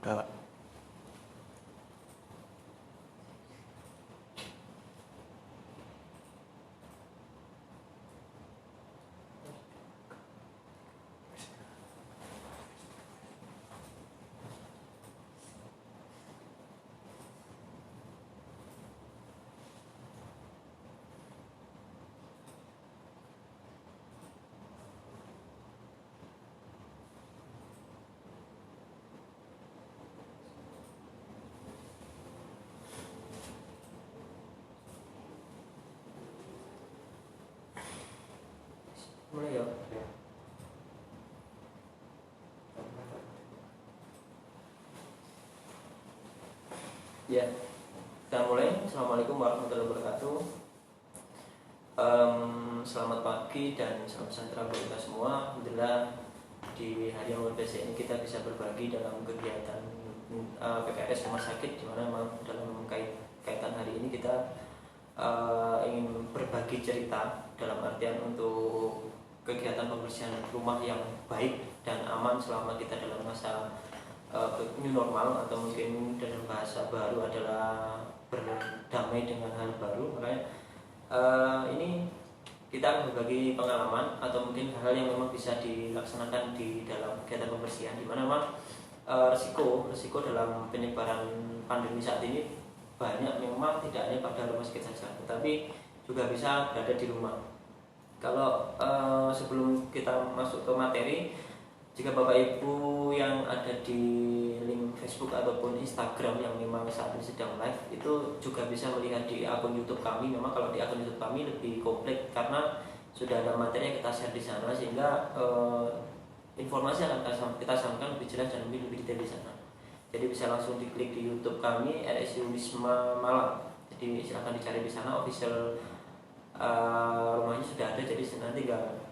Enggak. Mulai ya. Ya, kita mulai. Assalamualaikum warahmatullahi wabarakatuh. Selamat pagi dan salam sejahtera bagi kita semua. Alhamdulillah di hari yang luar biasa ini kita bisa berbagi dalam kegiatan PKS rumah sakit, di mana memang dalam kaitan hari ini kita ingin berbagi cerita dalam artian untuk kegiatan pembersihan rumah yang baik dan aman selama kita dalam masa new normal, atau mungkin dalam bahasa baru adalah berdamai dengan hal baru. Makanya ini kita akan berbagi pengalaman atau mungkin hal yang memang bisa dilaksanakan di dalam kegiatan pembersihan, di mana memang resiko dalam penyebaran pandemi saat ini banyak, memang tidak hanya pada rumah sakit saja, tetapi juga bisa berada di rumah. Kalau sebelum kita masuk ke materi, jika Bapak Ibu yang ada di link Facebook ataupun Instagram yang memang saat ini sedang live, itu juga bisa melihat di akun YouTube kami. Memang kalau di akun YouTube kami lebih komplit karena sudah ada materi yang kita share di sana, sehingga informasi yang akan kita sampaikan lebih jelas dan lebih detail di sana. Jadi bisa langsung diklik di YouTube kami RSU Wisma Malang. Jadi silahkan dicari di sana, official rumahnya sudah ada. Jadi nanti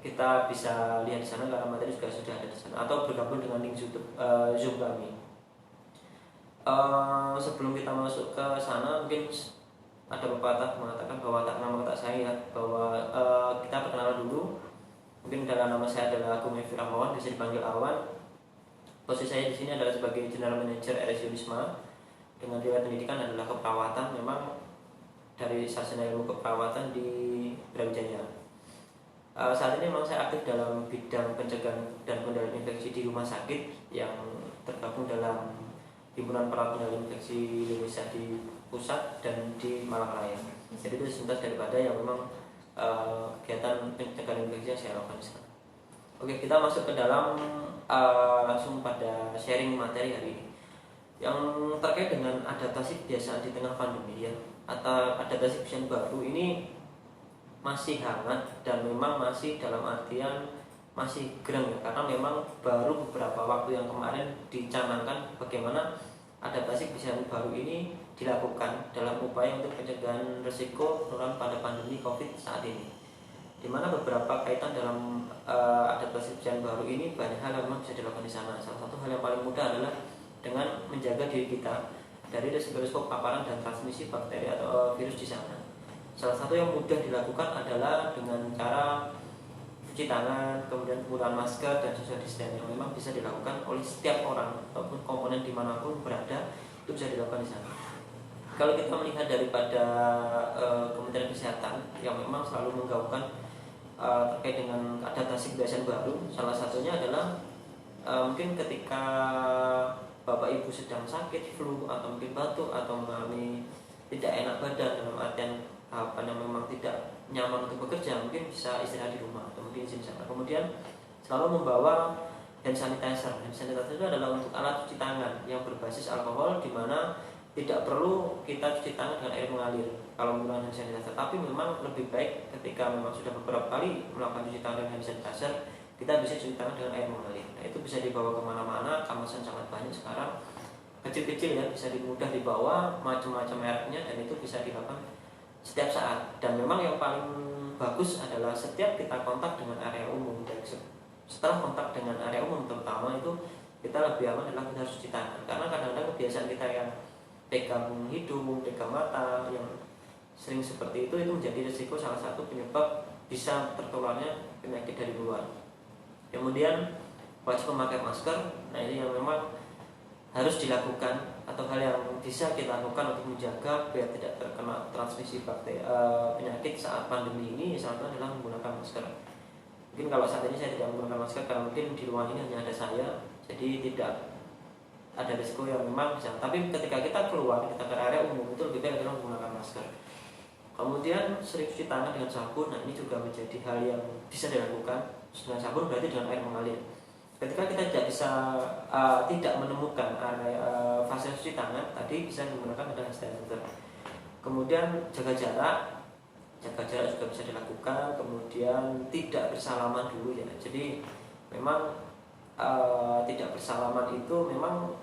kita bisa lihat di sana karena materi juga sudah ada di sana, atau bergabung dengan link YouTube Zoom kami. Sebelum kita masuk ke sana, mungkin ada pepatah mengatakan bahwa tak nama tak saya, bahwa kita perkenalan dulu. Mungkin nama saya adalah Agung Evi Rahmawan, bisa dipanggil Awan. Posisi saya di sini adalah sebagai General Manager RSU Wisma, dengan riwayat pendidikan adalah keperawatan, memang dari sarjana ilmu keperawatan di Brawijaya. Saat ini memang saya aktif dalam bidang pencegahan dan pengendalian infeksi di rumah sakit yang tergabung dalam Himpunan Perawat Pengendali Infeksi Indonesia di pusat dan di Malang Raya. Jadi itu sebentar daripada yang memang kegiatan pencegahan infeksi yang saya lakukan di sana. Oke, kita masuk ke dalam langsung pada sharing materi hari ini yang terkait dengan adaptasi kebiasaan di tengah pandemi ya, atau adaptasi kebiasaan baru ini masih hangat dan memang masih dalam artian masih gereng ya, karena memang baru beberapa waktu yang kemarin dicanangkan bagaimana adaptasi kebiasaan baru ini dilakukan dalam upaya untuk pencegahan risiko penularan pada pandemi COVID saat ini, di mana beberapa kaitan dalam adaptasi kebiasaan baru ini banyak hal yang memang bisa dilakukan di sana. Salah satu hal yang paling mudah adalah dengan menjaga diri kita dari risiko paparan dan transmisi bakteri atau virus di sana. Salah satu yang mudah dilakukan adalah dengan cara cuci tangan, kemudian penggunaan masker dan social distancing yang memang bisa dilakukan oleh setiap orang ataupun komponen dimanapun berada, itu bisa dilakukan di sana. Kalau kita melihat daripada Kementerian Kesehatan yang memang selalu menggaungkan terkait dengan adaptasi kebiasaan baru, salah satunya adalah mungkin ketika Bapak Ibu sedang sakit flu atau mungkin batuk atau mengalami tidak enak badan dalam artian yang memang tidak nyaman untuk bekerja, mungkin bisa istirahat di rumah atau mungkin di sana. Kemudian selalu membawa hand sanitizer. Hand sanitizer itu adalah untuk alat cuci tangan yang berbasis alkohol, di mana tidak perlu kita cuci tangan dengan air mengalir kalau menggunakan hand sanitizer, tapi memang lebih baik ketika memang sudah beberapa kali melakukan cuci tangan dengan hand sanitizer, kita bisa cuci tangan dengan air mengalir. Nah, itu bisa dibawa kemana-mana, kemasan sangat banyak sekarang, kecil-kecil ya, bisa mudah dibawa, macam-macam mereknya, dan itu bisa dilakukan setiap saat. Dan memang yang paling bagus adalah setiap kita kontak dengan area umum, dan setelah kontak dengan area umum terutama, itu kita lebih aman adalah kita harus cuci tangan, karena kadang-kadang kebiasaan kita yang pegang hidung, pegang mata, yang sering seperti itu menjadi risiko salah satu penyebab bisa tertularnya penyakit dari luar. Kemudian wajib memakai masker. Nah, ini yang memang harus dilakukan atau hal yang bisa kita lakukan untuk menjaga biar tidak terkena transmisi penyakit saat pandemi ini, salah satunya adalah menggunakan masker. Mungkin kalau saat ini saya tidak menggunakan masker karena mungkin di ruang ini hanya ada saya, jadi tidak ada risiko yang memang bisa. Tapi ketika kita keluar, kita ke area umum, itu lebih baik adalah menggunakan masker. Kemudian sering cuci tangan dengan sabun. Nah, ini juga menjadi hal yang bisa dilakukan. Dengan sabun berarti dengan air mengalir. Ketika kita tidak menemukan area fasilitas cuci tangan, tadi bisa menggunakan hand sanitizer. Kemudian jaga jarak juga bisa dilakukan. Kemudian tidak bersalaman dulu ya. Jadi memang tidak bersalaman itu memang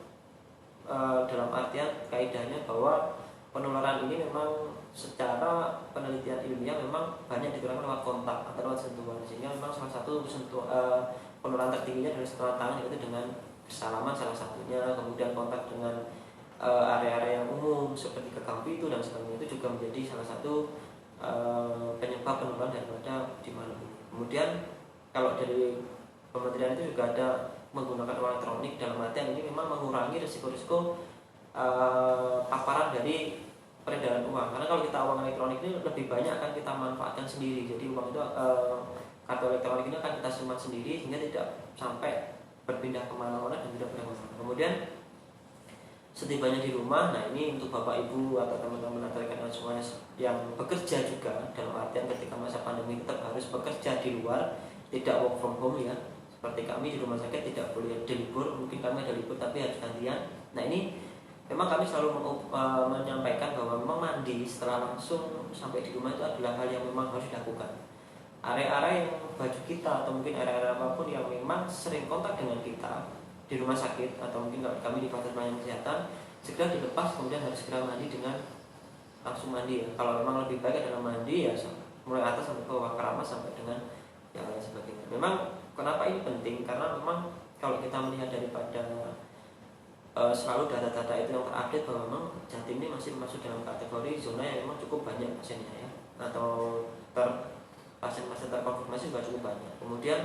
dalam artian kaidahnya bahwa penularan ini memang secara penelitian ilmiah memang banyak ditularkan lewat kontak atau lewat sentuhan, sehingga memang salah satu penularan tertingginya dari sentuhan tangan, yaitu dengan bersalaman salah satunya. Kemudian kontak dengan area-area yang umum seperti gagang pintu dan sebagainya itu juga menjadi salah satu penyebab penularan daripada di mana. Kemudian kalau dari kementerian itu juga ada menggunakan uang elektronik, dalam artian ini memang mengurangi risiko-risiko paparan dari peredaran uang. Karena kalau kita uang elektronik ini lebih banyak akan kita manfaatkan sendiri. Jadi uang itu kartu elektronik ini akan kita simpan sendiri sehingga tidak sampai berpindah kemana-mana dan tidak kemana-mana. Kemudian setibanya di rumah, nah ini untuk bapak ibu atau teman-teman atau rekan-rekan semuanya yang bekerja juga, dalam artian ketika masa pandemi tetap harus bekerja di luar, tidak work from home ya. Seperti kami di rumah sakit tidak boleh ada libur, mungkin kami ada libur tapi harus gantian. Nah ini memang kami selalu menyampaikan bahwa memang mandi setelah langsung sampai di rumah itu adalah hal yang memang harus dilakukan. Area-area yang baju kita atau mungkin area-area apapun yang memang sering kontak dengan kita di rumah sakit atau mungkin kalau kami di fasilitas pelayanan kesehatan, segera dilepas, kemudian harus segera mandi dengan langsung mandi ya. Kalau memang lebih baik adalah mandi ya mulai atas sampai ke bawah keramas sampai dengan yang lain sebagainya. Memang kenapa ini penting? Karena memang kalau kita melihat daripada selalu data-data itu yang terupdate bahwa memang Jatim ini masih masuk dalam kategori zona yang memang cukup banyak pasiennya ya, atau pasien-pasien terkonfirmasi juga cukup banyak. Kemudian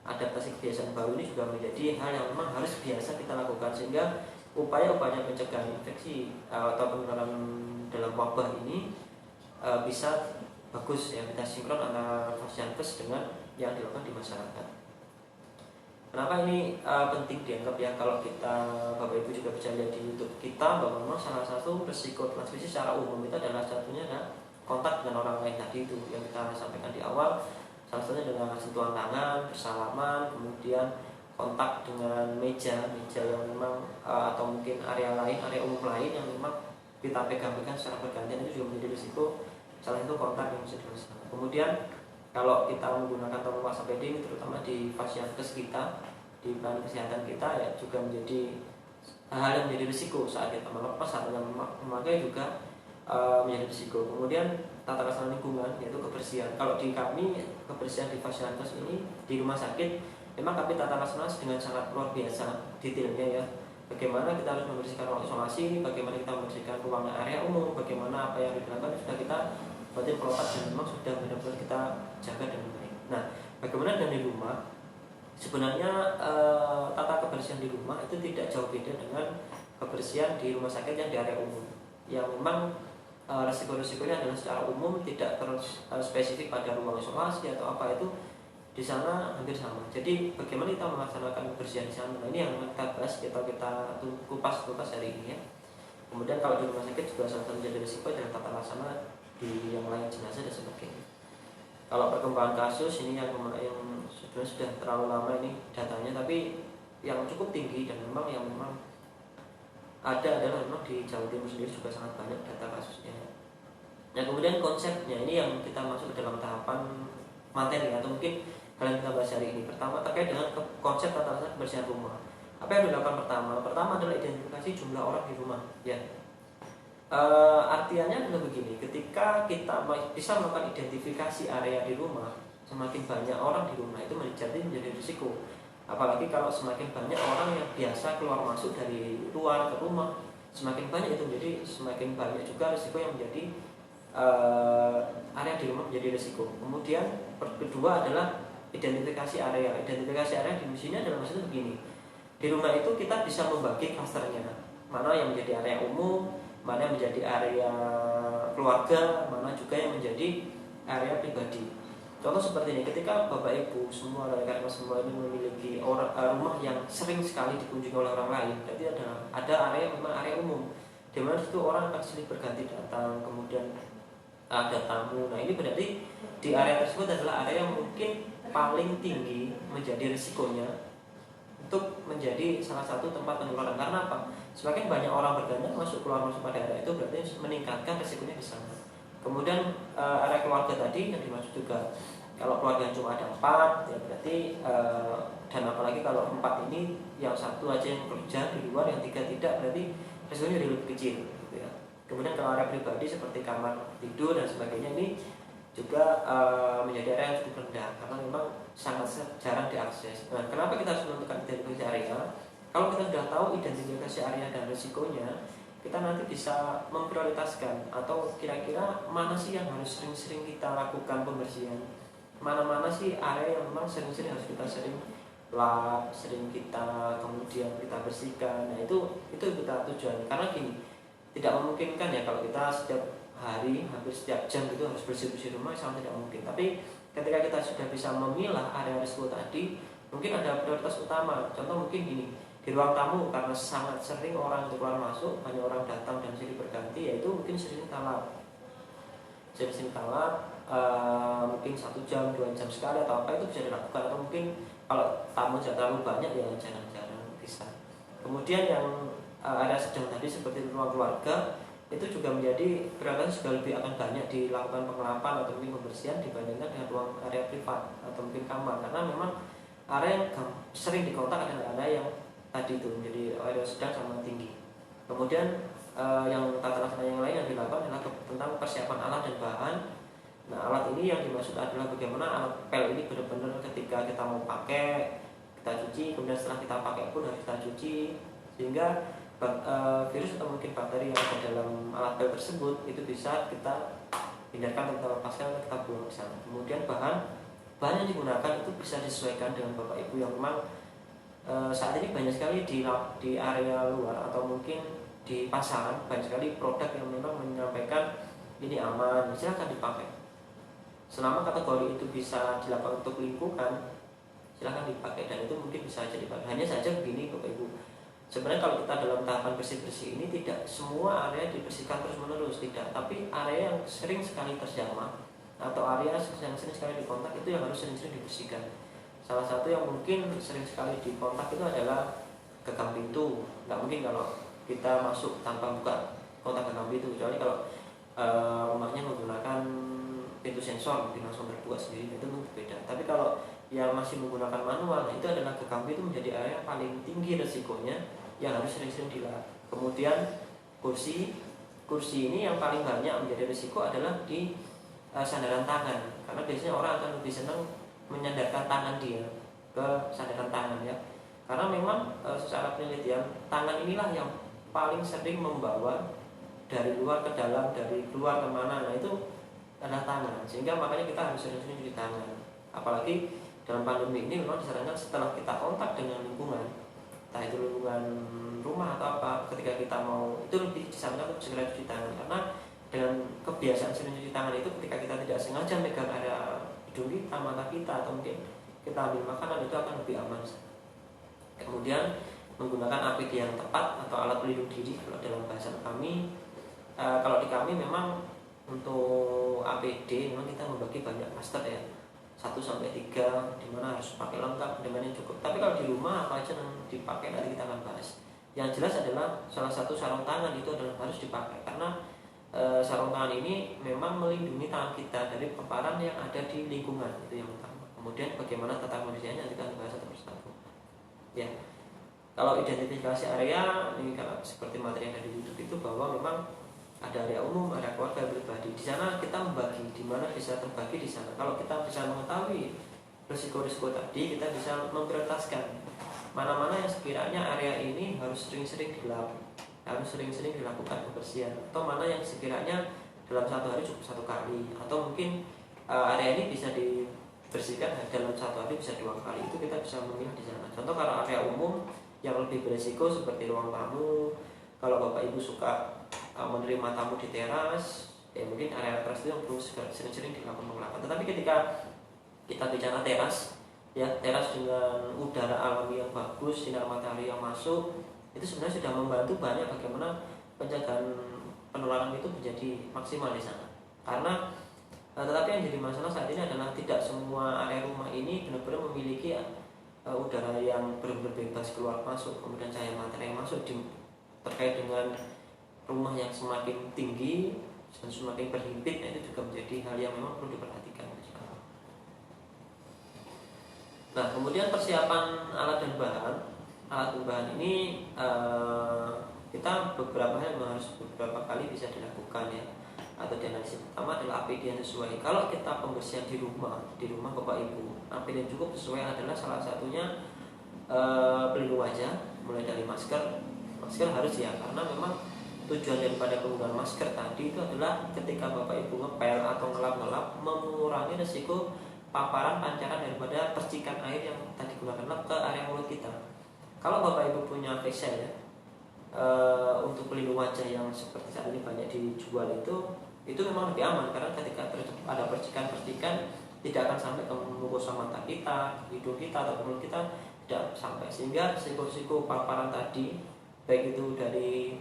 adaptasi kebiasaan baru ini juga menjadi hal yang memang harus biasa kita lakukan, sehingga upaya-upaya pencegahan infeksi atau penularan dalam wabah ini bisa bagus ya, kita sinkron antara Fasiankes dengan yang dilakukan di masyarakat. Kenapa ini penting dianggap ya, kalau kita Bapak Ibu juga bisa lihat di YouTube kita bahwa memang salah satu risiko transmisi secara umum itu adalah satunya adalah kontak dengan orang lain tadi itu yang kita sampaikan di awal, salah satunya dengan sentuhan tangan, bersalaman, kemudian kontak dengan meja yang memang atau mungkin area umum lain yang memang kita pegang-pegang secara bergantian, itu juga menjadi risiko salah satu kontak yang bisa dirasakan. Kemudian kalau kita menggunakan tombol APD ini terutama di Fasiankes kita, di pelayanan kesehatan kita ya, juga menjadi hal yang menjadi risiko saat kita melepas atau memakai juga menjadi risiko. Kemudian tata kelola lingkungan yaitu kebersihan. Kalau di kami kebersihan di Fasiankes ini di rumah sakit memang kami tata kelola dengan sangat luar biasa detailnya ya. Bagaimana kita harus membersihkan ruang isolasi, bagaimana kita membersihkan ruang area umum, bagaimana apa yang dilakukan sudah kita buatin pelopat dan memang sudah benar-benar kita jaga dengan baik. Nah, bagaimana dengan di rumah? Sebenarnya tata kebersihan di rumah itu tidak jauh beda dengan kebersihan di rumah sakit yang di area umum. Yang memang resiko-resikonya adalah secara umum, tidak terus spesifik pada ruang isolasi atau apa, itu di sana hampir sama. Jadi bagaimana kita melaksanakan kebersihan di sana? Nah, ini yang kita bahas, kita kupas hari ini ya. Kemudian kalau di rumah sakit juga salah satu menjadi risiko adalah tata laksana di yang lain jenazah dan sebagainya. Kalau perkembangan kasus ini yang sebenarnya sudah terlalu lama ini datanya, tapi yang cukup tinggi dan memang ada adalah memang di Jawa Timur sendiri juga sangat banyak data kasusnya. Nah, kemudian konsepnya ini yang kita masuk ke dalam tahapan materi atau mungkin kalian kita bahas hari ini. Pertama terkait dengan konsep tata laksana kebersihan rumah. Apa yang dilakukan pertama? Pertama adalah identifikasi jumlah orang di rumah ya. Artinya adalah begini, ketika kita bisa melakukan identifikasi area di rumah, semakin banyak orang di rumah itu menjadi risiko. Apalagi kalau semakin banyak orang yang biasa keluar masuk dari luar ke rumah, semakin banyak itu menjadi semakin banyak juga risiko yang menjadi area di rumah menjadi risiko. Kemudian kedua adalah identifikasi area. Identifikasi area di sini adalah maksudnya begini. Di rumah itu kita bisa membagi klasternya, mana yang menjadi area umum, mana yang menjadi area keluarga, mana juga yang menjadi area pribadi. Contoh seperti ini, ketika Bapak Ibu semua rekan semua ini memiliki rumah yang sering sekali dikunjungi oleh orang lain, berarti ada area memang area umum, di mana situ orang akan silih berganti datang, kemudian ada tamu. Nah ini berarti di area tersebut adalah area yang mungkin paling tinggi menjadi risikonya untuk menjadi salah satu tempat penularan. Karena apa? Semakin banyak orang berdatangan masuk pada area itu, berarti meningkatkan risikonya di sana. Kemudian area keluarga tadi yang dimaksud juga, kalau keluarga cuma ada 4 ya berarti dan apalagi kalau 4 ini yang satu aja yang kerja di luar, yang 3 tidak, berarti risikonya jadi lebih kecil gitu ya. Kemudian kalau area pribadi seperti kamar tidur dan sebagainya ini juga menjadi area yang cukup rendah karena memang sangat jarang diakses. Nah, kenapa kita harus menentukan identifikasi area? Kalau kita sudah tahu identifikasi area dan risikonya, kita nanti bisa memprioritaskan atau kira-kira mana sih yang harus sering-sering kita lakukan pembersihan, mana-mana sih area yang memang sering-sering harus kita sering lap, sering kita kemudian kita bersihkan. Nah itu kita tujuan, karena gini, tidak memungkinkan ya kalau kita setiap hari hampir setiap jam gitu harus bersih-bersih rumah, sangat tidak mungkin. Tapi ketika kita sudah bisa memilah area risiko tadi, mungkin ada prioritas utama. Contoh mungkin gini, di ruang tamu karena sangat sering orang keluar masuk, banyak orang datang dan silih berganti, yaitu mungkin sering talap, mungkin 1 jam 2 jam sekali atau apa, itu bisa dilakukan. Atau mungkin kalau tamu tidak terlalu banyak ya jarang-jarang bisa. Kemudian yang area sedang tadi seperti ruang keluarga, itu juga menjadi prioritas juga lebih akan banyak dilakukan pengelapan atau mungkin pembersihan dibandingkan dengan ruang area privat atau mungkin kamar, karena memang area yang sering dikontak adalah area yang tadi itu menjadi area sedang sama tinggi. Kemudian yang tata laksana yang lain yang dilakukan adalah tentang persiapan alat dan bahan. Nah alat ini yang dimaksud adalah bagaimana alat pel ini benar-benar ketika kita mau pakai kita cuci, kemudian setelah kita pakai pun harus kita cuci, sehingga virus atau mungkin bakteri yang ada dalam alat pel tersebut itu bisa kita hindarkan, kita lepaskan, kita buang ke sana. Kemudian bahan yang digunakan itu bisa disesuaikan dengan Bapak Ibu yang memang saat ini banyak sekali di area luar atau mungkin di pasaran banyak sekali produk yang memang menyampaikan ini aman, silahkan dipakai. Selama kategori itu bisa dilakukan untuk lingkungan, silahkan dipakai dan itu mungkin bisa jadi dipakai. Hanya saja begini Bapak Ibu, sebenarnya kalau kita dalam tahapan bersih-bersih ini tidak semua area dibersihkan terus-menerus, tidak. Tapi area yang sering sekali terjamah atau area yang sering sekali dikontak itu yang harus sering-sering dibersihkan. Salah satu yang mungkin sering sekali dikontak itu adalah gagang pintu. Nggak mungkin kalau kita masuk tanpa buka kontak gagang pintu, kecuali kalau rumahnya menggunakan pintu sensor, mungkin langsung terbuka sendiri, itu berbeda. Tapi kalau yang masih menggunakan manual, itu adalah gagang pintu menjadi area yang paling tinggi resikonya yang harus sering-sering dilakukan. Kemudian kursi ini yang paling banyak menjadi risiko adalah di sandaran tangan, karena biasanya orang akan lebih senang menyandarkan tangan dia ke sandaran tangan ya, karena memang secara penelitian tangan inilah yang paling sering membawa dari luar ke dalam, dari luar kemana. Nah itu adalah tangan, sehingga makanya kita harus sering-sering cuci tangan. Apalagi dalam pandemi ini memang disarankan setelah kita kontak dengan lingkungan, entah itu lingkungan rumah atau apa, ketika kita mau itu lebih disarankan untuk segera cuci tangan, karena dengan kebiasaan sering cuci tangan itu ketika kita tidak sengaja megang area hidung kita, mata kita, atau mungkin kita ambil makanan, itu akan lebih aman. Kemudian menggunakan APD yang tepat atau alat pelindung diri kalau dalam bahasa kami. Kalau di kami memang untuk APD memang kita membagi banyak klaster ya, 1-3, dimana harus pakai lengkap, dimana cukup. Tapi kalau di rumah apa aja yang dipakai nanti kita akan bahas. Yang jelas adalah salah satu sarung tangan itu adalah harus dipakai, karena sarung tangan ini memang melindungi tangan kita dari paparan yang ada di lingkungan, itu yang utama. Kemudian bagaimana tata kondisinya nanti kita bahas satu persatu. Ya, kalau identifikasi area ini kalau seperti materi yang ada di YouTube itu bahwa memang ada area umum, ada keluarga pribadi. Di sana kita membagi, di mana bisa terbagi di sana. Kalau kita bisa mengetahui risiko-risiko tadi, kita bisa memprioritaskan mana-mana yang sekiranya area ini harus sering-sering dilakukan pembersihan, atau mana yang sekiranya dalam satu hari cukup 1 kali, atau mungkin area ini bisa dibersihkan dalam 1 hari bisa 2 kali. Itu kita bisa memilih di sana. Contoh kalau area umum yang lebih beresiko seperti ruang tamu. Kalau Bapak Ibu suka menerima tamu di teras, ya mungkin area teras itu yang perlu sering-sering dilakukan pengelolakan. Tetapi ketika kita bicara teras, ya teras dengan udara alami yang bagus, sinar matahari yang masuk, itu sebenarnya sudah membantu banyak bagaimana pencegahan penularan itu menjadi maksimal di sana. Karena tetapi yang jadi masalah saat ini adalah tidak semua area rumah ini benar-benar memiliki udara yang benar-benar bebas keluar masuk, kemudian cahaya matahari yang masuk terkait dengan rumah yang semakin tinggi dan semakin berhimpit, itu juga menjadi hal yang memang perlu diperhatikan. Nah, kemudian persiapan alat dan bahan ini kita beberapa hal harus beberapa kali bisa dilakukan ya, atau dianalisis. Pertama adalah APD yang sesuai. Kalau kita pembersihan di rumah Bapak Ibu, APD yang cukup sesuai adalah salah satunya pelindung wajah, mulai dari masker harus ya, karena memang tujuan daripada penggunaan masker tadi itu adalah ketika Bapak Ibu ngepel atau ngelap mengurangi resiko paparan pancaran daripada percikan air yang tadi digunakan ke area mulut kita. Kalau Bapak Ibu punya face shield ya, untuk pelindung wajah yang seperti saat ini banyak dijual itu memang lebih aman, karena ketika ada percikan-percikan tidak akan sampai ke mukosa mata kita, hidung kita atau mulut kita, tidak sampai, sehingga risiko paparan tadi baik itu dari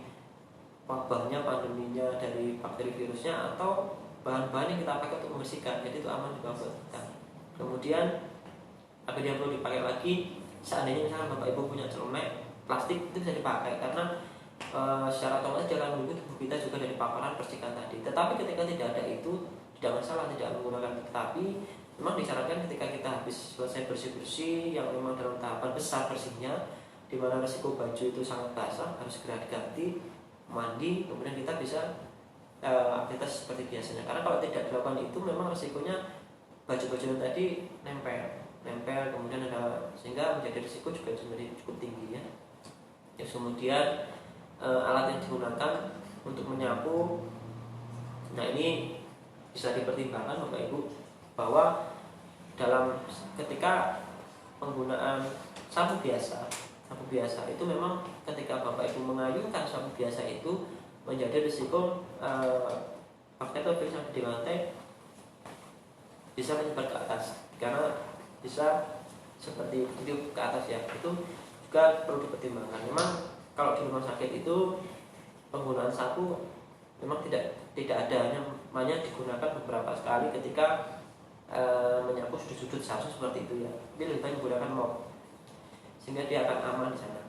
wabahnya, pandeminya, dari bakteri virusnya atau bahan-bahan yang kita pakai untuk membersihkan, jadi itu aman juga buat kita. Kemudian APD yang perlu dipakai lagi, seandainya misalnya Bapak Ibu punya celemek plastik, itu bisa dipakai karena secara otomatis jangan menunggu tubuh kita juga dari paparan percikan tadi. Tetapi ketika tidak ada itu tidak masalah, tidak menggunakan. Tetapi memang disarankan ketika kita habis selesai bersih-bersih yang memang dalam tahapan besar bersihnya, di mana resiko baju itu sangat basah, harus segera diganti, mandi, kemudian kita bisa aktivitas seperti biasanya. Karena kalau tidak dilakukan itu memang resikonya baju-baju tadi nempel, kemudian ada, sehingga menjadi risiko juga menjadi cukup tinggi ya. Kemudian alat yang digunakan untuk menyapu, nah ini bisa dipertimbangkan Bapak Ibu bahwa dalam ketika penggunaan sapu biasa itu memang ketika Bapak Ibu mengayunkan sapu biasa itu menjadi risiko bakteri atau virus yang di lantai bisa menyebar ke atas, karena bisa seperti itu ke atas ya, itu juga perlu dipertimbangkan. Memang kalau di rumah sakit itu penggunaan sapu memang tidak ada, hanya digunakan beberapa sekali ketika menyapu sudut-sudut sasu seperti itu ya. Jadi lebih baik menggunakan mop sehingga dia akan aman di sana.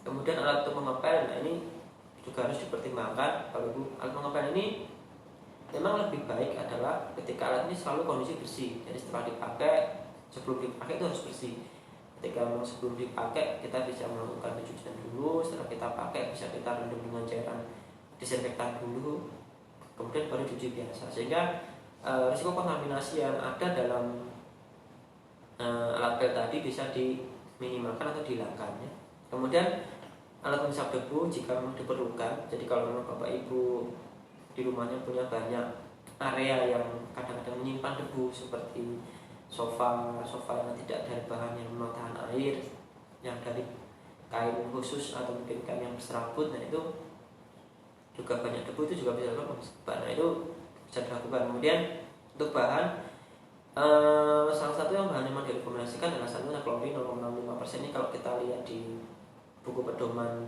Kemudian alat untuk mengepel, nah ini juga harus dipertimbangkan Bapak Ibu. Alat mengepel ini memang lebih baik adalah ketika alat ini selalu kondisi bersih. Jadi setelah dipakai, sebelum dipakai itu harus bersih. Ketika memang sebelum dipakai kita bisa melakukan pencucian dulu, setelah kita pakai bisa kita rendam dengan cairan disinfektan dulu, kemudian baru cuci biasa, sehingga risiko kontaminasi yang ada dalam alat pel tadi bisa diminimalkan atau dihilangkan ya. Kemudian alat penghisap debu jika memang diperlukan. Jadi kalau memang Bapak Ibu di rumahnya punya banyak area yang kadang-kadang menyimpan debu seperti sofa yang tidak dari bahan yang memang tahan air, yang dari kain khusus atau mungkin kain yang berserabut, nah itu juga banyak debu, itu juga bisa dilakukan. Nah itu bisa dilakukan. Kemudian untuk bahan, salah satu yang bahan memang direkomendasikan adalah satunya klorin 0,65%. Ini kalau kita lihat di buku pedoman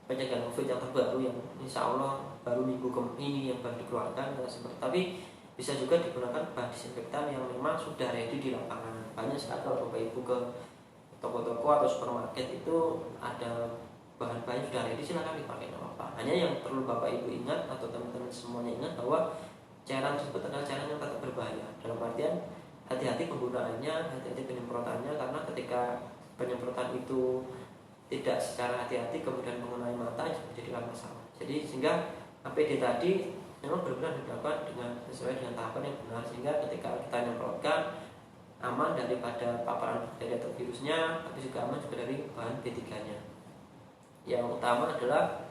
pencegahan COVID yang terbaru yang insya Allah baru minggu ini yang baru dikeluarkan, tapi bisa juga digunakan bahan disinfektan yang memang sudah ready di lapangan. Banyak sekali kalau Bapak Ibu ke toko-toko atau supermarket itu ada bahan-bahan sudah ready, silakan dipakai, nggak apa-apa. Hanya yang perlu Bapak Ibu ingat atau teman-teman semuanya ingat bahwa cairan tersebut adalah cairan yang tetap berbahaya. Dalam artian hati-hati penggunaannya, hati-hati penyemprotannya, karena ketika penyemprotan itu tidak secara hati-hati kemudian mengenai mata jadi masalah. Jadi sehingga APD tadi memang benar-benar dilakukan sesuai dengan tahapan yang benar, sehingga ketika kita nyemprotkan aman daripada paparan bakteri atau virusnya, tapi juga aman juga dari bahan B3-nya. Yang utama adalah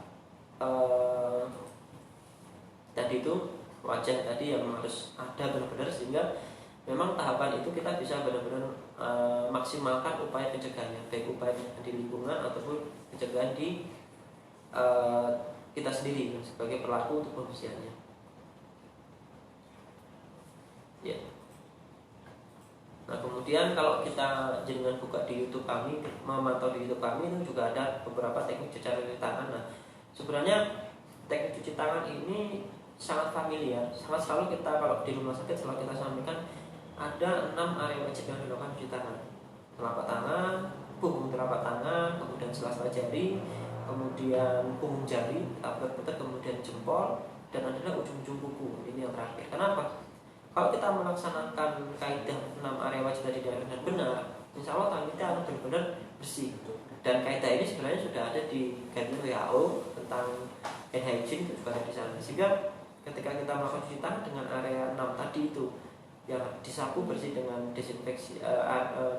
tadi itu wajah tadi yang harus ada benar-benar, sehingga memang tahapan itu kita bisa benar-benar maksimalkan upaya pencegahannya, baik upaya pencegahan di lingkungan ataupun pencegahan di uh, kita sendiri sebagai pelaku untuk pembersihannya. Ya. Nah kemudian kalau kita jangan buka di YouTube kami, memantau di YouTube kami itu juga ada beberapa teknik cuci tangan. Nah sebenarnya teknik cuci tangan ini sangat familiar, sangat selalu kita kalau di rumah sakit selalu kita sampaikan ada 6 area wajib yang dilakukan cuci tangan. Telapak tangan, punggung telapak tangan, kemudian sela-sela jari, kemudian punggung jari, putar, kemudian jempol, dan adalah ujung-ujung kuku. Ini yang terakhir. Kenapa? Kalau kita melaksanakan kaidah 6 area wajib tadi dengan benar, insya Allah tangan kita akan benar-benar bersih. Dan kaidah ini sebenarnya sudah ada di guideline WHO tentang hand hygiene, itu juga ada di sana. Sehingga ketika kita melakukan cuci tangan dengan area 6 tadi itu, yang disapu bersih dengan desinfeksi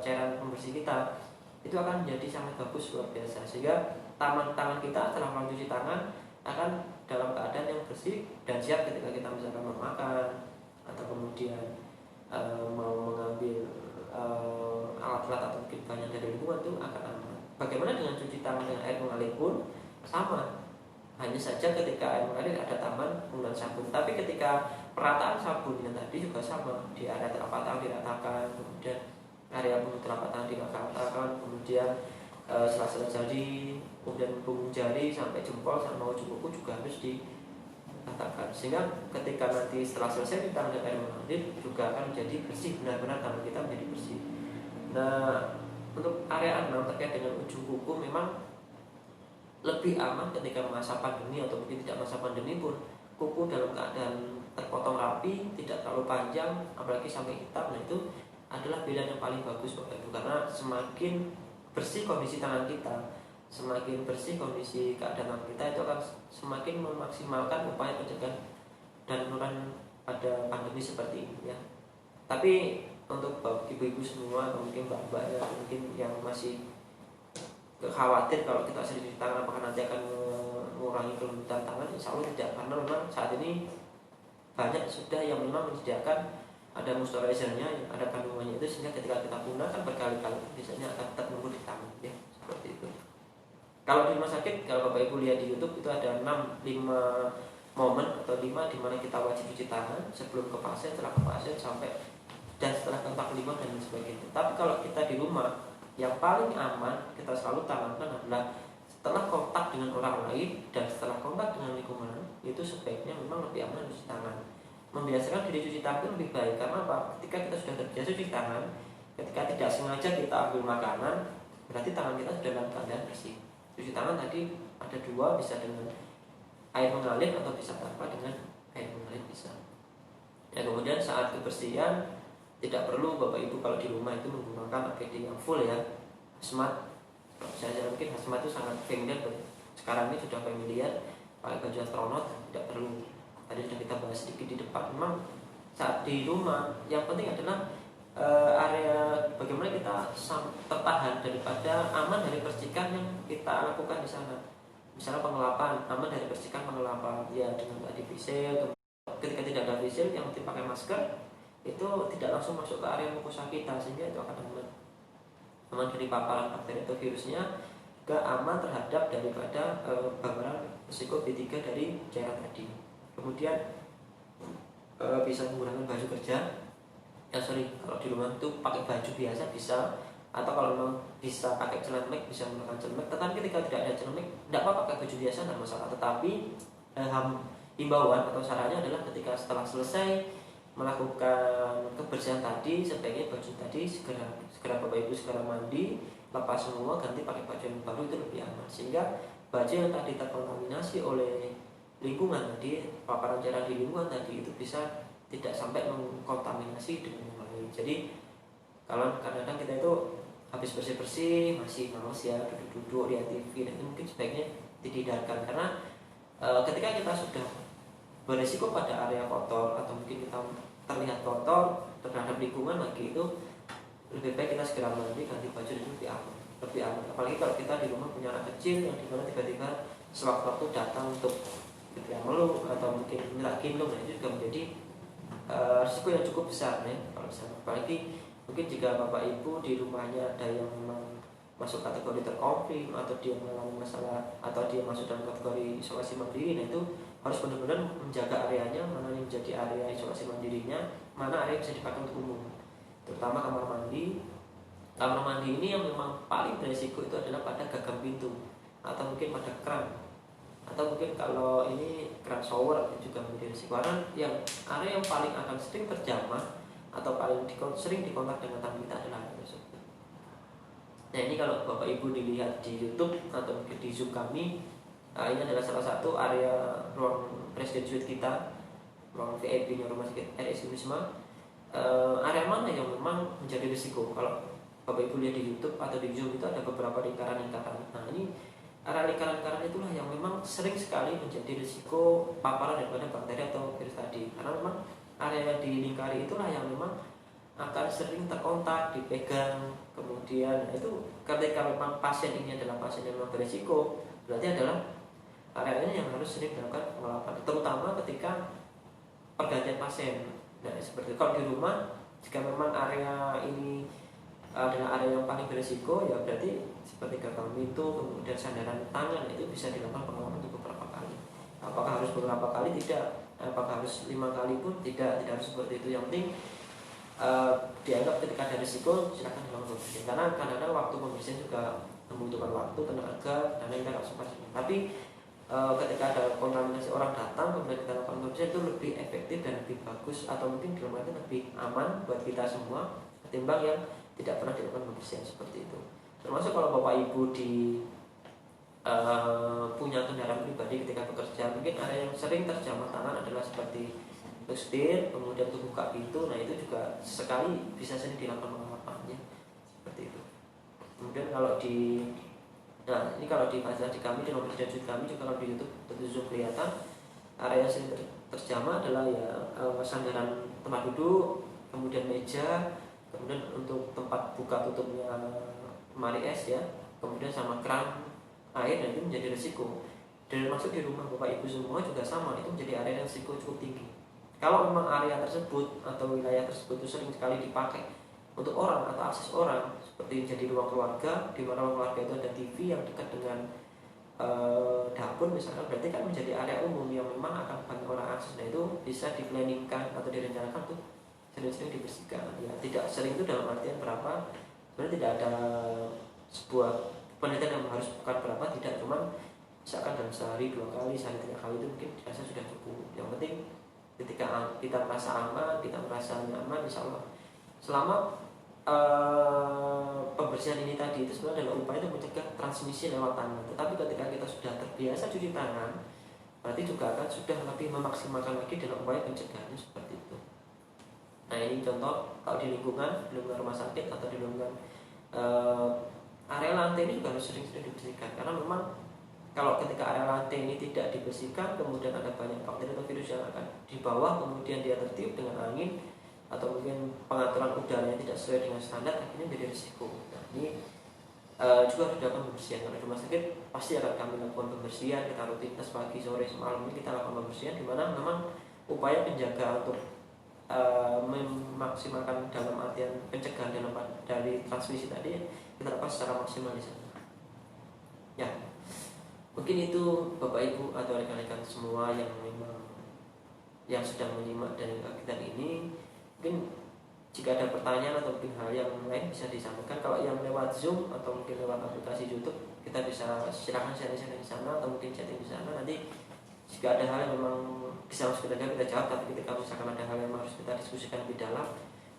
cairan pembersih kita, itu akan menjadi sangat bagus, luar biasa. Sehingga tangan kita setelah melakukan cuci tangan akan dalam keadaan yang bersih dan siap ketika kita misalkan memakan atau kemudian mau mengambil alat-alat atau mungkin bahan dari lingkungan itu akan aman. Bagaimana dengan cuci tangan dengan air mengalir pun sama, hanya saja ketika air mengalir ada tambahan penggunaan sabun, tapi ketika perataan sabunnya tadi juga sama, di area telapak tangan diratakan, kemudian area punggung telapak tangan diratakan, kemudian sela-sela jari, kemudian punggung jari sampai jempol sama ujung kuku juga harus katakan, sehingga ketika nanti setelah selesai kita ambil air mengalir juga akan menjadi bersih, benar-benar tangan kita menjadi bersih. Nah untuk area 6 terkait dengan ujung kuku memang lebih aman ketika masa pandemi atau mungkin tidak masa pandemi pun, kuku dalam keadaan terpotong rapi, tidak terlalu panjang, apalagi sampai hitam. Nah itu adalah pilihan yang paling bagus Bapak Ibu, karena semakin bersih kondisi tangan kita, semakin bersih kondisi keadaan kita, itu akan semakin memaksimalkan upaya pencegahan dan penurunan pada pandemi seperti ini ya. Tapi untuk ibu-ibu semua atau mungkin mbak-mbak ya, mungkin yang masih khawatir kalau kita sering cuci tangan apakah nanti akan mengurangi kelembutan tangan, insya Allah tidak, karena memang saat ini banyak sudah yang memang menyediakan ada moisturizernya yang ada kandungannya itu, sehingga ketika kita gunakan berkali-kali biasanya akan tetap lembut di tangan ya, seperti itu. Kalau di rumah sakit, kalau Bapak Ibu lihat di YouTube itu ada 5 momen atau 5 di mana kita wajib cuci tangan, sebelum ke pasien, setelah ke pasien, sampai dan setelah kontak lima dan sebagainya. Tapi kalau kita di rumah, yang paling aman kita selalu tanamkan adalah setelah kontak dengan orang lain dan setelah kontak dengan lingkungan, itu sebaiknya memang lebih aman cuci tangan. Membiasakan diri cuci tangan lebih baik, karena apa? Ketika kita sudah terbiasa cuci tangan, ketika tidak sengaja kita ambil makanan, berarti tangan kita sudah dalam keadaan bersih. Cuci tangan tadi ada 2, bisa dengan air mengalir atau bisa tanpa dengan air mengalir bisa. Ya, kemudian saat kebersihan tidak perlu Bapak Ibu kalau di rumah itu menggunakan APD yang full ya, hazmat. Saya mungkin hazmat itu sangat familiar, sekarang ini sudah familiar, pakai baju astronot tidak perlu. Tadi sudah kita bahas sedikit di depan. Memang saat di rumah yang penting adalah area bagaimana kita tertahan daripada aman dari percikan yang kita lakukan di sana. Misalnya pengelapan, aman dari percikan pengelapan ya dengan tadi facial. Ketika tidak ada facial yang dipakai masker, itu tidak langsung masuk ke area mukosa kita, sehingga itu akan aman dari paparan bakteri atau virusnya, juga aman terhadap daripada paparan risiko B3 dari cairan tadi. Kemudian bisa menggunakan baju kerja. Kalau di rumah itu pakai baju biasa bisa, atau kalau memang bisa pakai celemek bisa menggunakan celemek. Tetapi ketika tidak ada celemek, tidak apa pakai baju biasa, tidak masalah. Tetapi himbauan atau sarannya adalah ketika setelah selesai melakukan kebersihan tadi, sebaiknya baju tadi segera Bapak Ibu segera mandi, lepas semua, ganti pakai baju yang baru, itu lebih aman. Sehingga baju yang tadi terkontaminasi oleh lingkungan tadi, paparan cairan di lingkungan tadi, itu bisa tidak sampai mengkontaminasi dengan yang lain. Jadi kalau kadang-kadang kita itu habis bersih-bersih masih males ya, duduk-duduk lihat TV, dan itu mungkin sebaiknya dihindarkan, karena ketika kita sudah beresiko pada area kotor atau mungkin kita terlihat kotor terhadap lingkungan lagi, itu lebih baik kita segera mandi, ganti baju, dan lebih aman. Apalagi kalau kita di rumah punya anak kecil yang dimana tiba-tiba sewaktu-waktu datang untuk ketika meluk atau mungkin minta gendong, itu juga menjadi risiko yang cukup besar ya. Kalau misalnya apalagi Mungkin jika Bapak Ibu di rumahnya ada yang memang masuk kategori terkonflik atau dia mengalami masalah atau dia masuk dalam kategori isolasi mandiri, nah itu harus benar-benar menjaga areanya, mana yang menjadi area isolasi mandirinya, mana area yang bisa dipakai untuk umum, terutama kamar mandi. Kamar mandi ini yang memang paling beresiko itu adalah pada gagang pintu atau mungkin pada keran, atau mungkin kalau ini keran shower juga menjadi risiko, karena yang area yang paling akan sering terjamah atau paling sering dikontak dengan tamu kita adalah area tersebut. Nah ini kalau Bapak Ibu dilihat di YouTube atau mungkin di Zoom kami, ini adalah salah satu area ruang Presiden Suite kita, ruang VIP-nya Rumah Sakit RS Wisma. Area mana yang memang menjadi risiko? Kalau Bapak Ibu lihat di YouTube atau di Zoom itu ada beberapa lingkaran-lingkaran. Nah ini area lingkaran-lingkaran itulah yang memang sering sekali menjadi risiko paparan daripada bakteri atau virus tadi. Karena memang area yang dilingkari itulah yang memang akan sering terkontak, dipegang. Kemudian itu ketika memang pasien ini adalah pasien yang memang berisiko, berarti adalah area ini yang harus sering dilakukan pengawasan, terutama ketika pergantian pasien. Nah seperti kalau di rumah, jika memang area ini adalah area yang paling berisiko, ya berarti seperti gagang pintu, kemudian sandaran tangan, itu bisa dilakukan pengawasan untuk beberapa kali. Apakah harus beberapa kali? Tidak. Apakah harus 5 kali pun? Tidak harus seperti itu. Yang penting dianggap ketika ada risiko, silakan dilakukan pembersihan. Karena kadang-kadang waktu pembersihan juga membutuhkan waktu, tenaga, dan kita nggak sempat. Tapi ketika ada kontaminasi orang datang, kemudian kita lakukan pembersihan, itu lebih efektif dan lebih bagus, atau mungkin dalam arti lebih aman buat kita semua ketimbang yang tidak pernah dilakukan pembersihan seperti itu. Termasuk kalau Bapak Ibu di punya kendaraan pribadi ketika bekerja, mungkin area yang sering terjamah tangan adalah seperti untuk setir, kemudian untuk buka pintu. Nah itu juga sekali bisa sering dilakukan pengawasannya seperti itu. Kemudian kalau di ini kalau di fasilitas di kami, di nomor dan kami juga, kalau di YouTube tentu Zoom kelihatan area yang sering terjamah adalah ya sandaran tempat duduk, kemudian meja, kemudian untuk tempat buka tutupnya lemari es ya, kemudian sama keran air. Dan itu menjadi risiko. Dan masuk di rumah Bapak Ibu semua juga sama, itu menjadi area yang risiko cukup tinggi. Kalau memang area tersebut atau wilayah tersebut itu sering sekali dipakai untuk orang atau akses orang, seperti jadi ruang keluarga, di mana ruang keluarga itu ada TV yang dekat dengan dapur misalkan, berarti kan menjadi area umum yang memang akan banyak orang akses. Nah itu bisa diplanningkan atau direncanakan untuk sering-sering dibersihkan. Ya tidak sering itu dalam artian berapa, sebenarnya tidak ada sebuah penelitian yang harus bukan berapa, tidak, cuman misalkan dalam sehari 2 kali, sehari 3 kali itu mungkin dirasa sudah cukup. Yang penting ketika kita merasa aman, kita merasa nyaman, insya Allah selama pembersihan ini tadi itu sebenarnya adalah upaya untuk mencegah transmisi lewat tangan. Tetapi ketika kita sudah terbiasa cuci tangan, berarti juga akan sudah lebih memaksimalkan lagi dalam upaya pencegahannya seperti itu. Nah ini contoh kalau di lingkungan rumah sakit atau di lingkungan area lantai ini juga harus sering-sering dibersihkan, karena memang kalau ketika area lantai ini tidak dibersihkan, kemudian ada banyak bakteri atau virus yang akan di bawah, kemudian dia tertiup dengan angin atau mungkin pengaturan udaranya tidak sesuai dengan standar, akhirnya menjadi risiko. Nah ini juga harus dilakukan pembersihan. Kalau di rumah sakit pasti akan kami lakukan pembersihan, kita rutinitas pagi, sore, semalam ini kita lakukan pembersihan, di mana memang upaya penjaga untuk memaksimalkan dalam artian pencegahan dari transmisi tadi kita lakukan secara maksimal di sana. Ya, mungkin itu Bapak Ibu atau rekan-rekan semua yang memang yang sedang menyimak dari kajian ini, mungkin jika ada pertanyaan atau mungkin hal yang lain bisa disampaikan. Kalau yang lewat Zoom atau mungkin lewat aplikasi YouTube, kita bisa silakan sharing-sharing di sana atau mungkin chatting di sana. Nanti jika ada hal yang memang bisa masuk ke dalam kita jawab, tapi ketika misalkan ada hal yang harus kita diskusikan lebih dalam,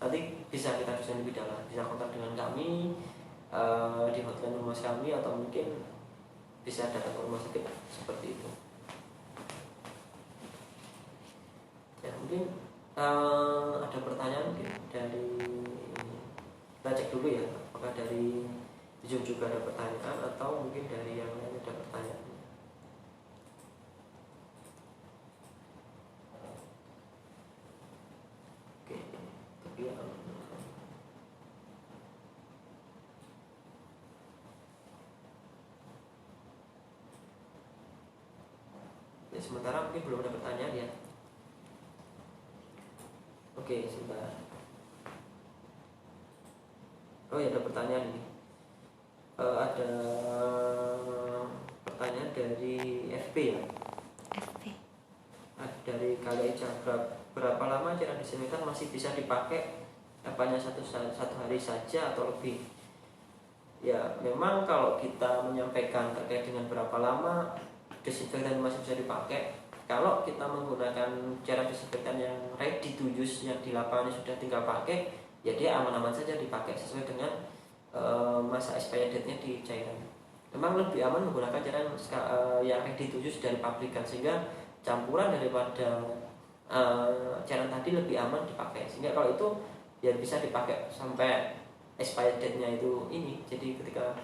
nanti bisa kita diskusikan lebih dalam, bisa kontak dengan kami di hotline rumah kami, atau mungkin bisa datang ke rumah sakit seperti itu. Ya mungkin ada pertanyaan mungkin dari, kita cek dulu ya, apakah dari Zoom juga ada pertanyaan atau mungkin dari yang lain ada pertanyaan. Oke, tapi ya, sementara mungkin belum ada pertanyaan ya. Oke, sebentar. Oh ya, ada pertanyaan ini. Ada pertanyaan dari FP ya. FP. Dari Kali Eja, berapa lama cairan disinfektan masih bisa dipakai? Apanya satu hari saja atau lebih? Ya, memang kalau kita menyampaikan terkait dengan berapa lama disinfektan masih bisa dipakai, kalau kita menggunakan cairan disinfektan yang ready to use, yang di lapangan sudah tinggal pakai, ya dia aman-aman saja dipakai sesuai dengan masa expiry date-nya di cairan. Memang lebih aman menggunakan cairan yang ready to use dari pabrikan, sehingga campuran daripada cairan tadi lebih aman dipakai. Sehingga kalau itu ya bisa dipakai sampai expiry date-nya itu ini. Jadi ketika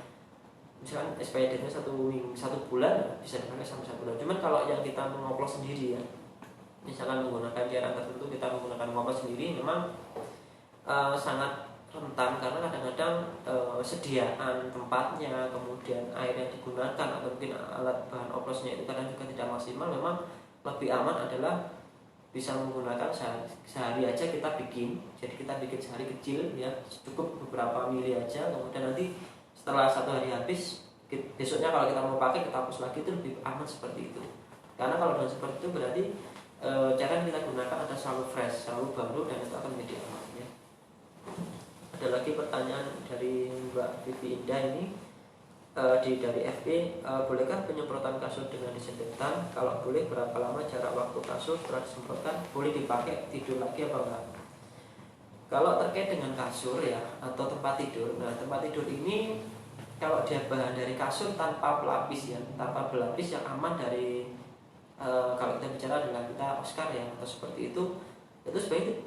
misalkan expiry date-nya satu bulan, bisa dipakai sampai 1 bulan. Cuman kalau yang kita mengoplos sendiri ya, misalkan menggunakan cairan tertentu, kita menggunakan mengoplos sendiri, memang sangat rentan karena kadang-kadang sediaan tempatnya, kemudian air yang digunakan atau mungkin alat bahan oplosnya itu kadang juga tidak maksimal. Memang lebih aman adalah bisa menggunakan sehari aja kita bikin. Jadi kita bikin sehari kecil ya, cukup beberapa mili aja, kemudian nanti setelah 1 hari habis, besoknya kalau kita mau pakai kita hapus lagi, itu lebih aman seperti itu. Karena kalau dengan seperti itu berarti cara yang kita gunakan ada selalu fresh, selalu baru, dan itu akan menjadi aman ya. Ada lagi pertanyaan dari Mbak Vivi Indah ini dari FB, bolehkah penyemprotan kasur dengan disinfektan? Kalau boleh, berapa lama jarak waktu kasur setelah disemprotkan? Boleh dipakai tidur lagi apa enggak? Kalau terkait dengan kasur ya, atau tempat tidur, nah tempat tidur ini kalau dia bahan dari kasur tanpa pelapis ya, tanpa berlapis, yang aman dari kalau kita bicara adalah kita Oscar ya, atau seperti itu sebenarnya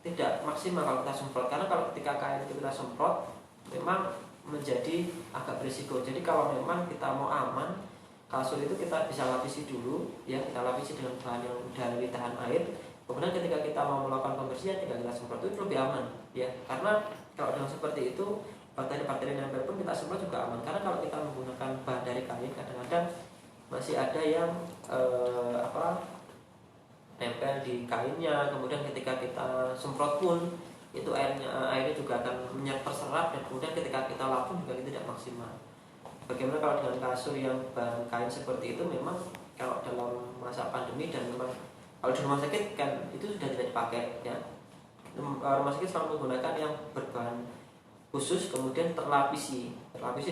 tidak maksimal kalau kita semprot. Karena kalau ketika kain itu kita semprot, memang menjadi agak berisiko. Jadi kalau memang kita mau aman, kasur itu kita bisa lapisi dulu ya, kita lapisi dengan bahan yang dari tahan air. Kemudian ketika kita mau melakukan pembersihan, tinggal kita semprot, itu lebih aman ya. Karena kalau dengan seperti itu, bakteri-bakteri nempel pun kita semprot juga aman. Karena kalau kita menggunakan bahan dari kain, kadang-kadang masih ada yang nempel di kainnya. Kemudian ketika kita semprot pun itu airnya juga akan terserap, dan kemudian ketika kita lap pun juga tidak maksimal. Bagaimana kalau dengan kasur yang bahan kain seperti itu? Memang kalau dalam masa pandemi, dan memang kalau di rumah sakit kan itu sudah tidak dipakai ya. Rumah sakit selalu menggunakan yang berbahan khusus, kemudian terlapisi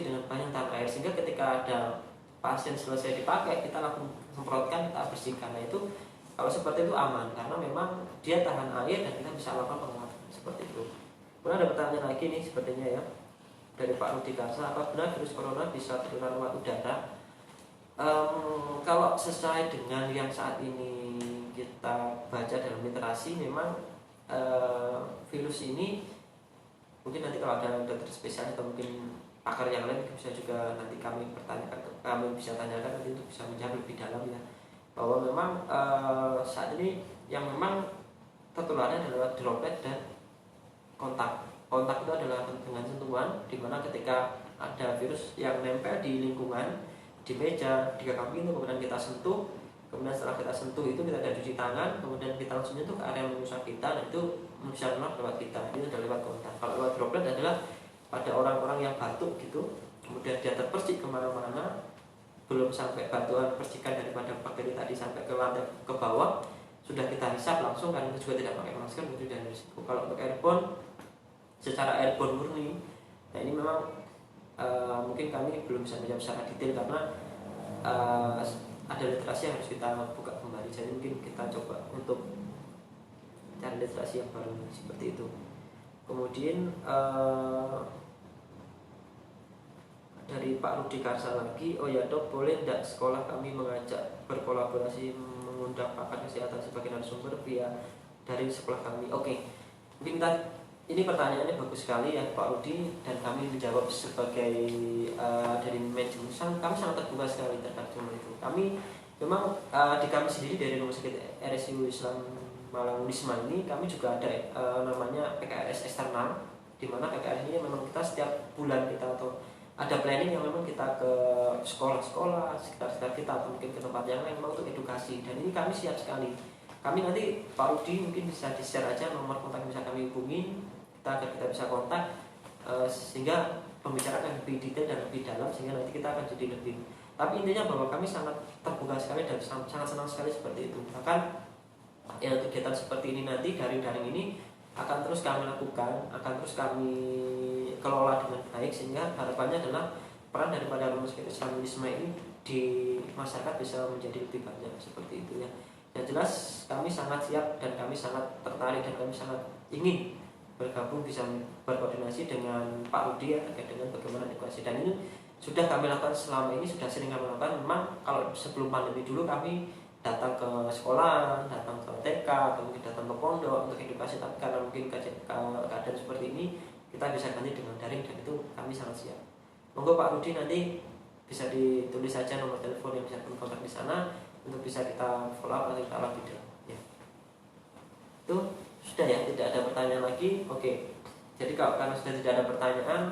dengan bahan yang tahan air, sehingga ketika ada pasien selesai dipakai, kita langsung semprotkan, kita bersihkan. Nah itu kalau seperti itu aman, karena memang dia tahan air dan kita bisa lakukan pengelapan seperti itu. Kemudian ada pertanyaan lagi nih sepertinya ya, dari Pak Rudi Karsa, apa benar virus corona bisa tertular lewat udara? Kalau sesuai dengan yang saat ini kita baca dalam literasi, memang virus ini mungkin nanti kalau ada dokter spesialis atau mungkin pakar yang lain bisa juga nanti kami bisa tanyakan nanti untuk bisa menjawab lebih dalam ya, bahwa memang saat ini yang memang tertularnya adalah droplet dan kontak. Kontak itu adalah dengan sentuhan, di mana ketika ada virus yang nempel di lingkungan, di meja, di kaki itu, kemudian kita sentuh, kemudian setelah kita sentuh itu kita ada cuci tangan, kemudian kita langsung nyentuh ke area manusia kita, dan itu bisa menular lewat kita. Itu adalah lewat kontak. Kalau lewat droplet adalah pada orang-orang yang batuk gitu, kemudian dia terpercik kemana-mana, belum sampai batuan percikan daripada bakteri tadi sampai ke lantai ke bawah, sudah kita hisap langsung, karena itu juga tidak pakai masker, itu dari risiko. Kalau untuk airborne, secara airborne murni, nah ini memang mungkin kami belum bisa menjawab secara detail, karena ada literasi yang harus kita buka kembali. Jadi mungkin kita coba untuk cari literasi yang baru seperti itu. Kemudian dari Pak Rudi Karsa lagi, oh ya dok, boleh tidak sekolah kami mengajak berkolaborasi mengundang pakar kesehatan sebagai narasumber via dari sekolah kami? Oke, mungkin ini pertanyaannya bagus sekali ya Pak Rudi, dan kami menjawab sebagai dari manajemen kami sangat terbuka sekali terkait dengan itu. Kami memang di kami sendiri dari Rumah Sakit RSU Islam Malang Unisma ini, kami juga ada namanya PKRS eksternal, di mana PKRS ini memang kita setiap bulan kita atau ada planning yang memang kita ke sekolah-sekolah sekitar kita atau mungkin ke tempat yang lain memang untuk edukasi, dan ini kami siap sekali. Kami nanti Pak Rudi mungkin bisa di-share aja nomor kontak yang bisa kami hubungi kita, agar kita bisa kontak. sehingga pembicaraan akan lebih detail dan lebih dalam, sehingga nanti kita akan jadi lebih. Tapi intinya bahwa kami sangat terbuka sekali dan sangat senang sekali seperti itu. Bahkan ya kegiatan seperti ini nanti dari daring ini akan terus kami lakukan, akan terus kami kelola dengan baik, sehingga harapannya adalah peran daripada Rumah Sakit Islam Wisma ini di masyarakat bisa menjadi lebih banyak seperti itu ya. Yang jelas kami sangat siap dan kami sangat tertarik dan kami sangat ingin bergabung, bisa berkoordinasi dengan Pak Rudi ya, terkait dengan bagaimana edukasi, dan ini sudah kami lakukan selama ini, sudah sering kami lakukan. Memang kalau sebelum pandemi dulu kami datang ke sekolah, datang ke TK, atau mungkin datang ke pondok untuk edukasi, tapi karena mungkin keadaan seperti ini kita bisa ganti dengan daring, dan itu kami sangat siap. Monggo Pak Rudi nanti bisa ditulis saja nomor telepon yang bisa berkontak di sana untuk bisa kita follow up atau kita lapor ya. Itu sudah ya, tidak ada pertanyaan lagi. Oke, jadi karena sudah tidak ada pertanyaan,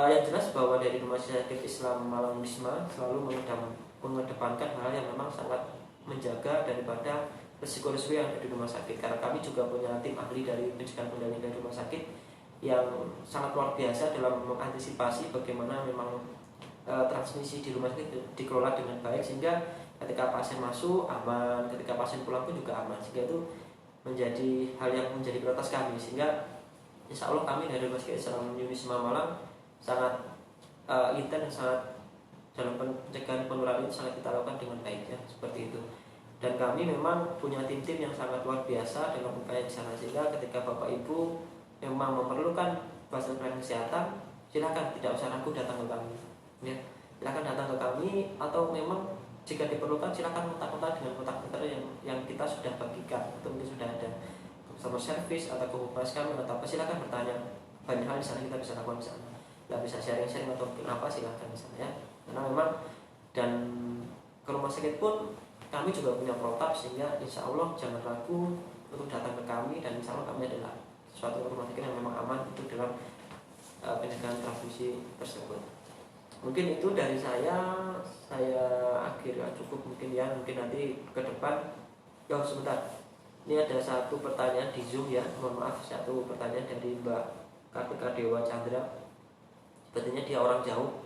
yang jelas bahwa dari Rumah Sakit Islam Malang Wisma selalu mengedepankan hal yang memang sangat menjaga daripada risiko-risiko yang ada di rumah sakit. Karena kami juga punya tim ahli dari pencegahan pengendalian dari rumah sakit yang sangat luar biasa dalam mengantisipasi bagaimana memang transmisi di rumah sakit dikelola dengan baik, sehingga ketika pasien masuk aman, ketika pasien pulang pun juga aman, sehingga itu menjadi hal yang menjadi prioritas kami. Sehingga insya Allah kami dari Rumah Sakit Islam Wisma Malang sangat intens dan sangat dalam pencegahan penularan ini sangat kita lakukan dengan baik ya, seperti itu. Dan kami memang punya tim-tim yang sangat luar biasa dalam upaya di sana, sehingga ketika Bapak Ibu memang memerlukan fasilitas kesehatan, silakan tidak usah ragu datang ke kami ya. Silakan datang ke kami, atau memang jika diperlukan silakan kontak-kontak dengan kontak-kontak yang kita sudah bagikan atau mungkin sudah ada sama servis atau komunitas kami atau apa, silakan bertanya. Banyak hal di sana kita bisa lakukan di sana. Nggak bisa sharing-sharing atau mungkin apa, silakan di sana ya. Karena memang dan ke rumah sakit pun kami juga punya protap, sehingga insya Allah jangan ragu untuk datang ke kami, dan insya Allah kami adalah suatu rumah sakit yang memang aman untuk dalam pencegahan transmisi tersebut. Mungkin itu dari saya akhir cukup mungkin ya. Mungkin nanti ke depan sebentar, ini ada satu pertanyaan di Zoom ya, mohon maaf, satu pertanyaan dari Mbak Kartika Dewa Chandra. Sepertinya dia orang jauh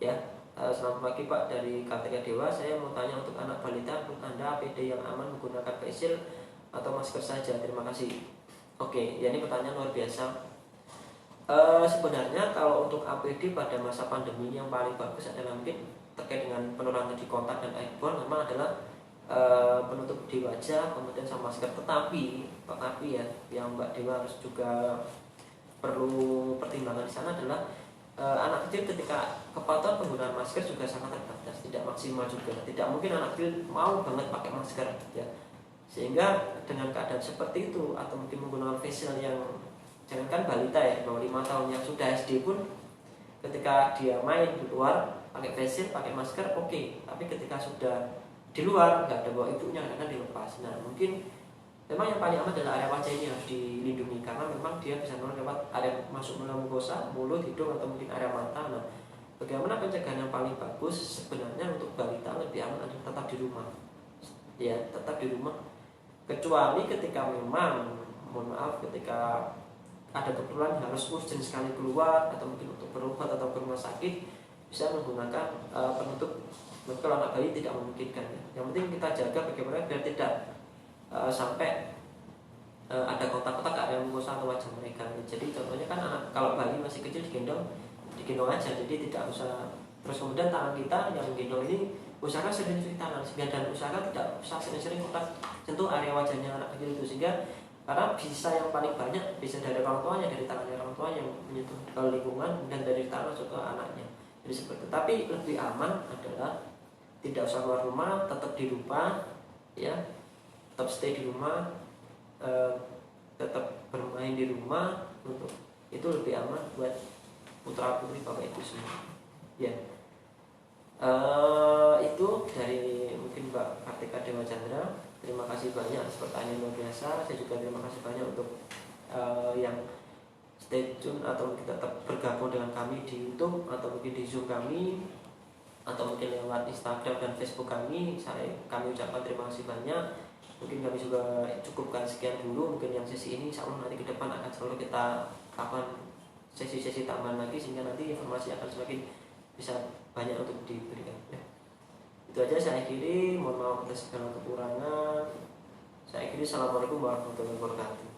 ya. Selamat pagi Pak, dari Kartika Dewa, saya mau tanya untuk anak balita, menurut Anda APD yang aman menggunakan face shield atau masker saja? Terima kasih. Oke, ya ini pertanyaan luar biasa. Sebenarnya kalau untuk APD pada masa pandemi yang paling bagus adalah mungkin terkait dengan penurunan di kontak dan airborne, memang adalah penutup di wajah, kemudian sama masker. Tetapi ya, yang Mbak Dewa harus juga perlu pertimbangan di sana adalah anak kecil ketika kepatuhan penggunaan masker juga sangat terbatas, tidak maksimal juga. Tidak mungkin anak kecil mau banget pakai masker ya. Sehingga dengan keadaan seperti itu, atau mungkin menggunakan face shield yang, jangankan balita ya, bawah 5 tahun yang sudah SD pun ketika dia main di luar pakai face shield, pakai masker oke. Tapi ketika sudah di luar nggak ada bawa ibunya, karena dilepas. Nah mungkin memang yang paling aman adalah area wajah ini harus dilindungi, karena memang dia bisa menular lewat area masuk melalui mukosa, mulut, hidung, atau mungkin area mata. Nah bagaimana pencegahan yang paling bagus sebenarnya untuk balita lebih aman adalah tetap di rumah ya, tetap di rumah. Kecuali ketika memang, mohon maaf, ketika ada keperluan harus urgent sekali keluar, atau mungkin untuk berobat atau ke rumah sakit, bisa menggunakan penutup. Kalau anak bayi tidak memungkinkan ya. Yang penting kita jaga bagaimana biar tidak sampai ada kotak-kotak area mukosa atau wajah mereka. Jadi contohnya kan anak kalau bayi masih kecil digendong aja, jadi tidak usah. Terus kemudian tangan kita yang menggendong ini usahakan sering-sering tangan, dan usahakan tidak usah sering-sering kontak sentuh area wajahnya anak kecil itu, sehingga karena bisa yang paling banyak bisa dari orang tuanya, dari tangannya orang tua yang menyentuh ke lingkungan, dan dari tangan masuk ke anaknya. Jadi seperti itu. Tapi lebih aman adalah tidak usah keluar rumah, tetap di rumah ya, tetap stay di rumah, tetap bermain di rumah. Untuk itu lebih aman buat putra putri bapak ibu semua ya. Itu dari mungkin Mbak Kartika Dewa Chandra. Terima kasih banyak atas pertanyaan luar biasa. Saya juga terima kasih banyak untuk yang stay tune atau mungkin tetap bergabung dengan kami di YouTube atau mungkin di Zoom kami, atau mungkin lewat Instagram dan Facebook kami. Kami ucapkan terima kasih banyak. Mungkin kami juga cukupkan sekian dulu. Mungkin yang sesi ini insya Allah nanti ke depan akan selalu kita lakukan sesi-sesi tambahan lagi sehingga nanti informasi akan semakin bisa banyak untuk diberikan ya. Itu aja saya akhiri, mohon maaf atas segala kekurangan. Saya akhiri, assalamualaikum warahmatullahi wabarakatuh.